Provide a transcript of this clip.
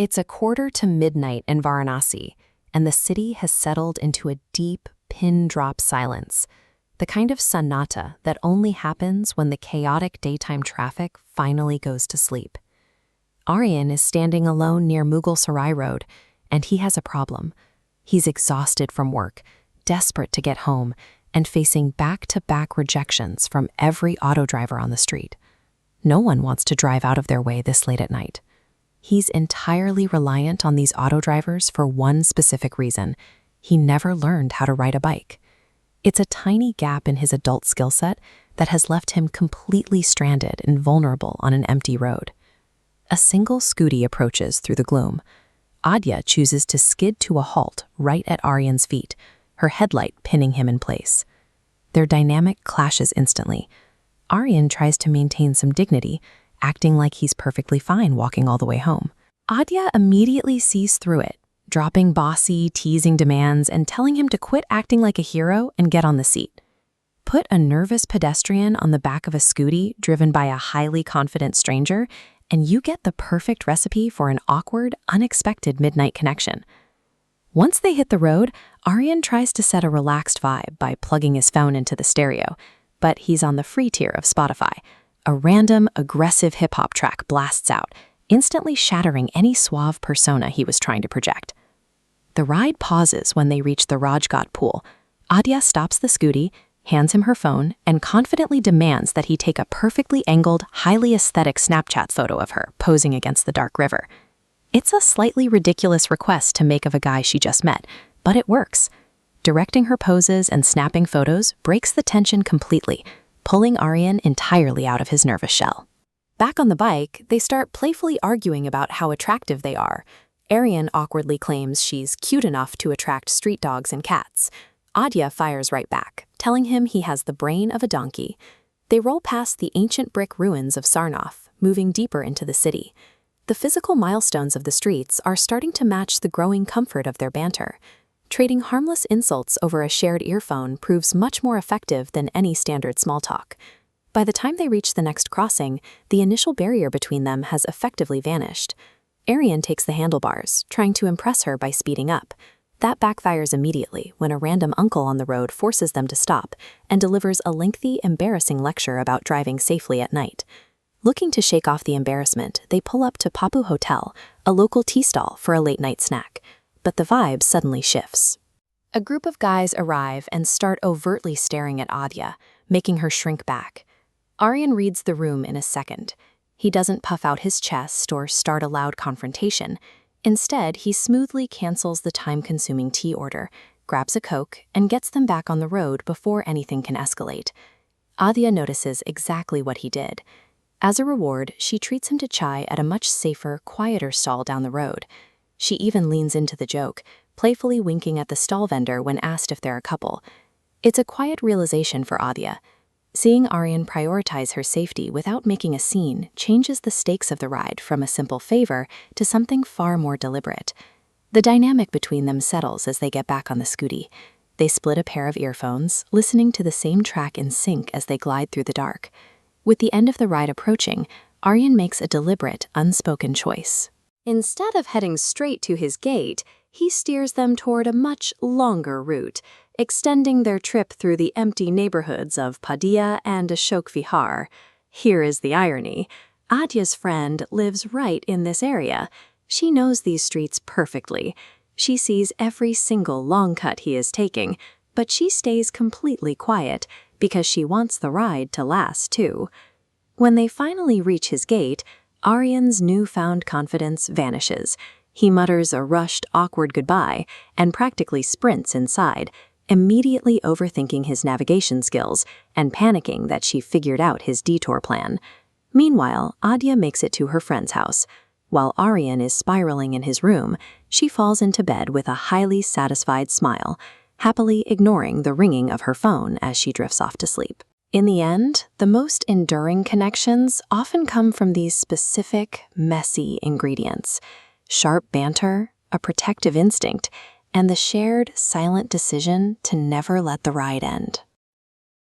It's a quarter to midnight in Varanasi, and the city has settled into a deep, pin-drop silence, the kind of sannata that only happens when the chaotic daytime traffic finally goes to sleep. Aryan is standing alone near Mughal Sarai Road, and he has a problem. He's exhausted from work, desperate to get home, and facing back-to-back rejections from every auto driver on the street. No one wants to drive out of their way this late at night. He's entirely reliant on these auto drivers for one specific reason: he never learned how to ride a bike. It's a tiny gap in his adult skill set that has left him completely stranded and vulnerable on an empty road. A single scooty approaches through the gloom. Adya chooses to skid to a halt right at Aryan's feet, her headlight pinning him in place. Their dynamic clashes instantly. Aryan tries to maintain some dignity, acting like he's perfectly fine walking all the way home. Adya immediately sees through it, dropping bossy, teasing demands and telling him to quit acting like a hero and get on the seat. Put a nervous pedestrian on the back of a scooty driven by a highly confident stranger, and you get the perfect recipe for an awkward, unexpected midnight connection. Once they hit the road, Aryan tries to set a relaxed vibe by plugging his phone into the stereo, but he's on the free tier of Spotify. A random, aggressive hip-hop track blasts out, instantly shattering any suave persona he was trying to project. The ride pauses when they reach the Rajghat pool. Adya stops the scooty, hands him her phone, and confidently demands that he take a perfectly angled, highly aesthetic Snapchat photo of her posing against the dark river. It's a slightly ridiculous request to make of a guy she just met, but it works. Directing her poses and snapping photos breaks the tension completely, pulling Aryan entirely out of his nervous shell. Back on the bike, they start playfully arguing about how attractive they are. Aryan awkwardly claims she's cute enough to attract street dogs and cats. Adya fires right back, telling him he has the brain of a donkey. They roll past the ancient brick ruins of Sarnath, moving deeper into the city. The physical milestones of the streets are starting to match the growing comfort of their banter. Trading harmless insults over a shared earphone proves much more effective than any standard small talk. By the time they reach the next crossing, the initial barrier between them has effectively vanished. Aryan takes the handlebars, trying to impress her by speeding up. That backfires immediately when a random uncle on the road forces them to stop and delivers a lengthy, embarrassing lecture about driving safely at night. Looking to shake off the embarrassment, they pull up to Papu Hotel, a local tea stall for a late-night snack. But the vibe suddenly shifts. A group of guys arrive and start overtly staring at Adya, making her shrink back. Aryan reads the room in a second. He doesn't puff out his chest or start a loud confrontation. Instead, he smoothly cancels the time-consuming tea order, grabs a Coke, and gets them back on the road before anything can escalate. Adya notices exactly what he did. As a reward, she treats him to chai at a much safer, quieter stall down the road. She even leans into the joke, playfully winking at the stall vendor when asked if they're a couple. It's a quiet realization for Adya. Seeing Aryan prioritize her safety without making a scene changes the stakes of the ride from a simple favor to something far more deliberate. The dynamic between them settles as they get back on the scooty. They split a pair of earphones, listening to the same track in sync as they glide through the dark. With the end of the ride approaching, Aryan makes a deliberate, unspoken choice. Instead of heading straight to his gate, he steers them toward a much longer route, extending their trip through the empty neighborhoods of Padia and Ashok Vihar. Here is the irony. Adya's friend lives right in this area. She knows these streets perfectly. She sees every single long cut he is taking, but she stays completely quiet because she wants the ride to last too. When they finally reach his gate, Aryan's newfound confidence vanishes. He mutters a rushed, awkward goodbye and practically sprints inside, immediately overthinking his navigation skills and panicking that she figured out his detour plan. Meanwhile, Adya makes it to her friend's house. While Aryan is spiraling in his room, she falls into bed with a highly satisfied smile, happily ignoring the ringing of her phone as she drifts off to sleep. In the end, the most enduring connections often come from these specific, messy ingredients: sharp banter, a protective instinct, and the shared, silent decision to never let the ride end.